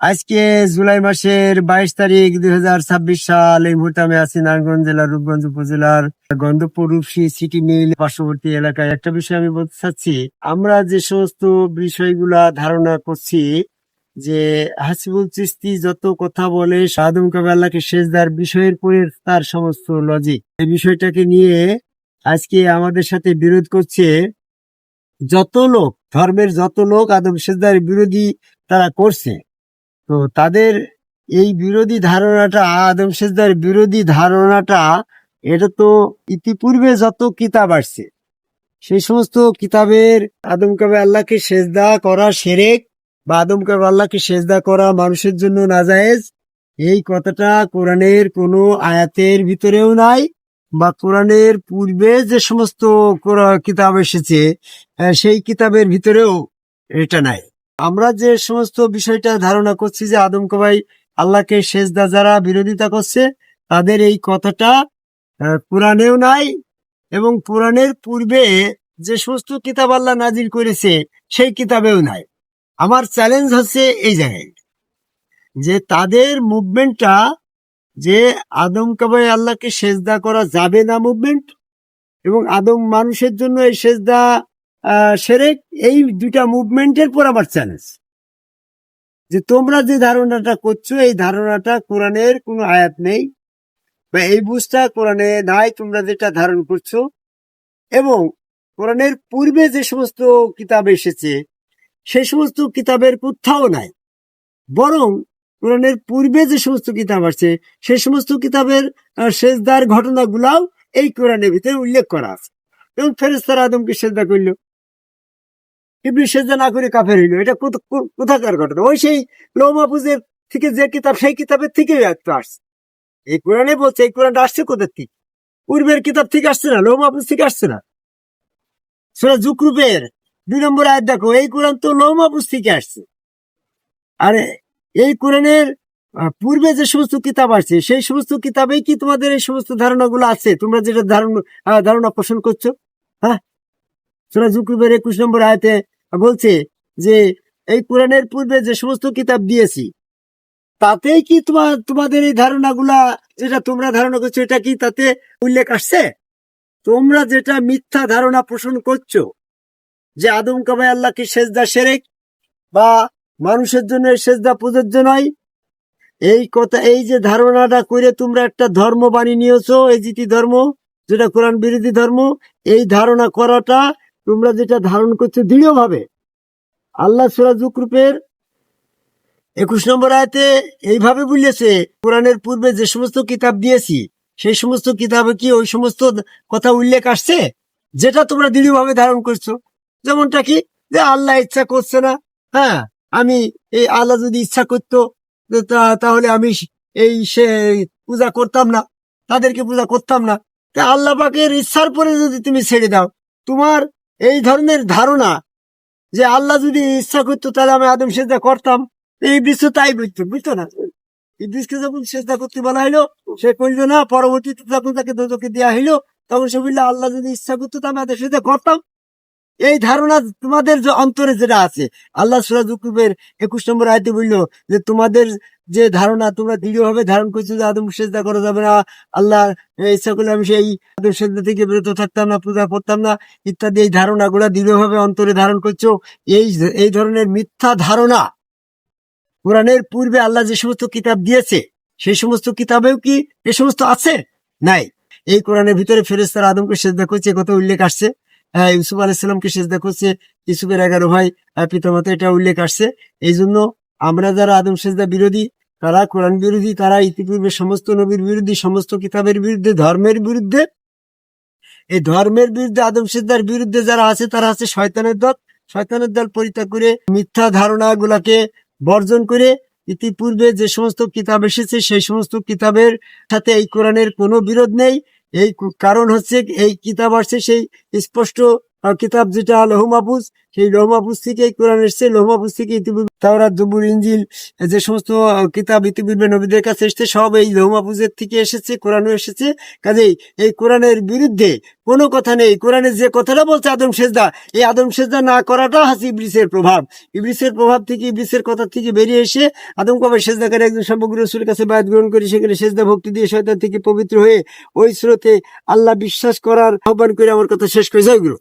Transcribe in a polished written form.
আজকে জুলাই মাসের 22 তারিখ 2026 সাল। এই মুহূর্তে আমি আছি নারায়ণগঞ্জ জেলার রূপগঞ্জ উপজেলার গন্ধপুর রূপসী সিটি মিল পার্শ্ববর্তী এলাকায়। একটা বিষয় আমি বলতে চাচ্ছি, আমরা যে সমস্ত বিষয়গুলা ধারণা করছি যে হাসিবুল চিশতি যত কথা বলে আদম কবে আল্লাহকে সেজদার বিষয়ের পরে তার সমস্ত লজিক, এই বিষয়টাকে নিয়ে আজকে আমাদের সাথে বিরোধ করছে যত লোক, ধর্মের যত লোক আদম সেজদার বিরোধী তারা করছে। তো তাদের এই বিরোধী ধারণাটা, আদম সেজদার বিরোধী ধারণাটা, এটা তো ইতিপূর্বে যত কিতাব আসছে সেই সমস্ত কিতাবের আদম কবে আল্লাহকে সেজদা করা শিরক বা আদম কবে আল্লাহকে সেজদা করা মানুষের জন্য নাজায়েজ, এই কথাটা কোরআনের কোনো আয়াতের ভিতরেও নাই, বা কোরআনের পূর্বে যে সমস্ত কিতাব এসেছে সেই কিতাবের ভিতরেও এটা নাই। আমরা যে সমস্ত বিষয়টা ধারণা করছি যে আদম কবাই আল্লাহকে সেজদা যারা বিরোধিতা করছে, তাদের এই কথাটা কোরআনেও নাই, এবং কোরআনের পূর্বে যে সমস্ত কিতাব আল্লাহ নাজিল করেছে সেই কিতাবেও নাই। আমার চ্যালেঞ্জ হচ্ছে এই জায়গায় যে তাদের মুভমেন্টটা, যে আদম কবাই আল্লাহকে সেজদা করা যাবে না মুভমেন্ট, এবং আদম মানুষের জন্য এই সেজদা শিরক, এই দুইটা মুভমেন্টের পর আমার চ্যালেঞ্জ যে তোমরা যে ধারণাটা করছো এই ধারণাটা কোরআনের কোনো আয়াত নেই, বা এই বুঝটা কোরআনে নাই তোমরা যেটা ধারণ করছো, এবং কোরআনের পূর্বে যে সমস্ত কিতাব এসেছে সেই সমস্ত কিতাবের কোথাও নাই। বরং কোরআনের পূর্বে যে সমস্ত কিতাব আছে সেই সমস্ত কিতাবের সেজদার ঘটনাগুলাও এই কোরআনের ভিতরে উল্লেখ করা আছে। এবং ফেরেশতারা আদমকে সেজদা করলো, ইবলিস সেজদা না করে কাফের হইলো। এটা কোথাকার ঘটনা? ওই সেই লৌহ মাহফুজের থেকে যে কিতাব, সেই কিতাবের থেকে আসছে। এই কোরআনে বলছে, এই কোরআনটা আসছে কোথার থেকে? পূর্বের কিতাব থেকে আসছে না, লৌহ মাহফুজ থেকে আসছে না। সূরা যুকরুফের 2 নম্বর আয়াত দেখো, এই কোরআন তো লৌহ মাহফুজ থেকে আসছে। আর এই কোরআনের পূর্বে যে সমস্ত কিতাব আছে সেই সমস্ত কিতাবেই কি তোমাদের এই সমস্ত ধারণাগুলো আছে, তোমরা যেটা ধারণা পোষণ করছো? হ্যাঁ, সূরা যুকরুফের 21 নম্বর আয়াতে বলছে যে এই কোরআনের পূর্বে যে সমস্ত কিতাব দিয়েছি তাতেই কি তোমাদের এই ধারণাগুলা, যেটা তোমরা ধারণা করছো, এটা কি তাতে উল্লেখ আসছে? তোমরা যেটা মিথ্যা ধারণা পোষণ করছো যে আদম কবাই আল্লাহকে সেজদা শিরক বা মানুষের জন্য সেজদা প্রযোজ্য নয়, এই কথা, এই যে ধারণাটা করে তোমরা একটা ধর্ম বানিয়ে নিয়েছো, এই জিতি ধর্ম, যেটা কোরআন বিরোধী ধর্ম, এই ধারণা করাটা তোমরা যেটা ধারণ করছো দৃঢ়ভাবে, আল্লাহ সূরা যুকরুফের 21 নম্বর আয়াতে এইভাবে বলেছে, কোরআনের পূর্বে যে সমস্ত কিতাব দিয়েছি সেই সমস্ত কিতাবে কি ওই সমস্ত কথা উল্লেখ আসছে যেটা তোমরা দৃঢ়ভাবে ধারণ করছো? যেমনটা কি, যে আল্লাহ ইচ্ছা করছে না, হ্যাঁ, আমি এই আল্লাহ যদি ইচ্ছা করতো তাহলে আমি এই সে পূজা করতাম না, তাদেরকে পূজা করতাম না। তা আল্লাহ পাকের ইচ্ছার পরে যদি তুমি ছেড়ে দাও, তোমার এই ধরনের ধারণা যে আল্লাহ যদি ইচ্ছা করতো তাহলে আমি আদম সেজদা করতাম, এই বিশ্ব তাই বুঝতো না। ইবলিসকে যখন সেজদা করতে বলা হইলো সে করলো না, পরবর্তীতে যখন তাকে দোজখে দেওয়া হইলো তখন সে বললো আল্লাহ যদি ইচ্ছা করতো তা আমি আদম সেজদা করতাম। এই ধারণা তোমাদের যে অন্তরে যেটা আছে, আল্লাহ সূরা যুকরুফের 21 নম্বর আয়াতে বললো যে তোমাদের যে ধারণা, তোমরা দৃঢ়ভাবে ধারণ করছো যে আদম সেজদা করা যাবে না, আল্লাহ ইচ্ছা করলে আমি সেই আদম সেজদা থেকে বিরত থাকতাম না, পূজা করতাম না, ইত্যাদি এই ধারণাগুলা দৃঢ়ভাবে অন্তরে ধারণ করছো। এই ধরনের মিথ্যা ধারণা কোরআনের পূর্বে আল্লাহ যে সমস্ত কিতাব দিয়েছে সেই সমস্ত কিতাবেও কি এ সমস্ত আছে? নাই। এই কোরআনের ভিতরে ফেরেশতারা আদমকে সেজদা করছে, কথা উল্লেখ আসছে। ইউসুফ আলাইহিস সালামকে সেজদা করছে, ইউসুফের 11 ভাই পিতামাতা, এটা উল্লেখ আসছে। এই জন্য আমরা যারা আদম সেজদা বিরোধী, তারা কোরআন বিরোধী, তারা ইতিপূর্বে সমস্ত নবীর বিরোধী, সমস্ত কিতাবের বিরুদ্ধে, ধর্মের বিরুদ্ধে। এই ধর্মের বিরুদ্ধে, আদম সেজদার বিরুদ্ধে যারা আছে তারা আছে শয়তানের দল। শয়তানের দল পরিত্যাগ করে মিথ্যা ধারণা গুলাকে বর্জন করে ইতিপূর্বে যে সমস্ত কিতাব এসেছে সেই সমস্ত কিতাবের সাথে এই কোরআনের কোনো বিরোধ নেই। এই কারণ হচ্ছে এই কিতাব আসছে সেই স্পষ্ট কিতাব যেটা লৌহ মাহফুজ, সেই লৌহ মাহফুজ থেকে কোরআন এসেছে। লৌহ মাহফুজ থেকে ইতিপূর্বে তাওরাত, জবুর, ইনজিল যে সমস্ত কিতাব ইতিপূর্বে নবীদের কাছে এসেছে সব এই লৌহ মাহফুজের থেকে এসেছে, কোরআনও এসেছে। কাজেই এই কোরআনের বিরুদ্ধে কোনো কথা নেই। কোরআনের যে কথাটা বলছে আদম সেজদা, এই আদম সেজদা না করাটা হাসি ইবলিসের প্রভাব। ইবলিসের প্রভাব থেকে, ইবলিসের কথা থেকে বেরিয়ে এসে আদম কবে সেজদা করে একজন সমগ্র রসুলের কাছে বায়াত গ্রহণ করে সেখানে সেজদা ভক্তি দিয়ে শয়তান থেকে পবিত্র হয়ে ওই স্রোতে আল্লাহ বিশ্বাস করার আহ্বান করে আমার কথা শেষ করে যাই গুরু।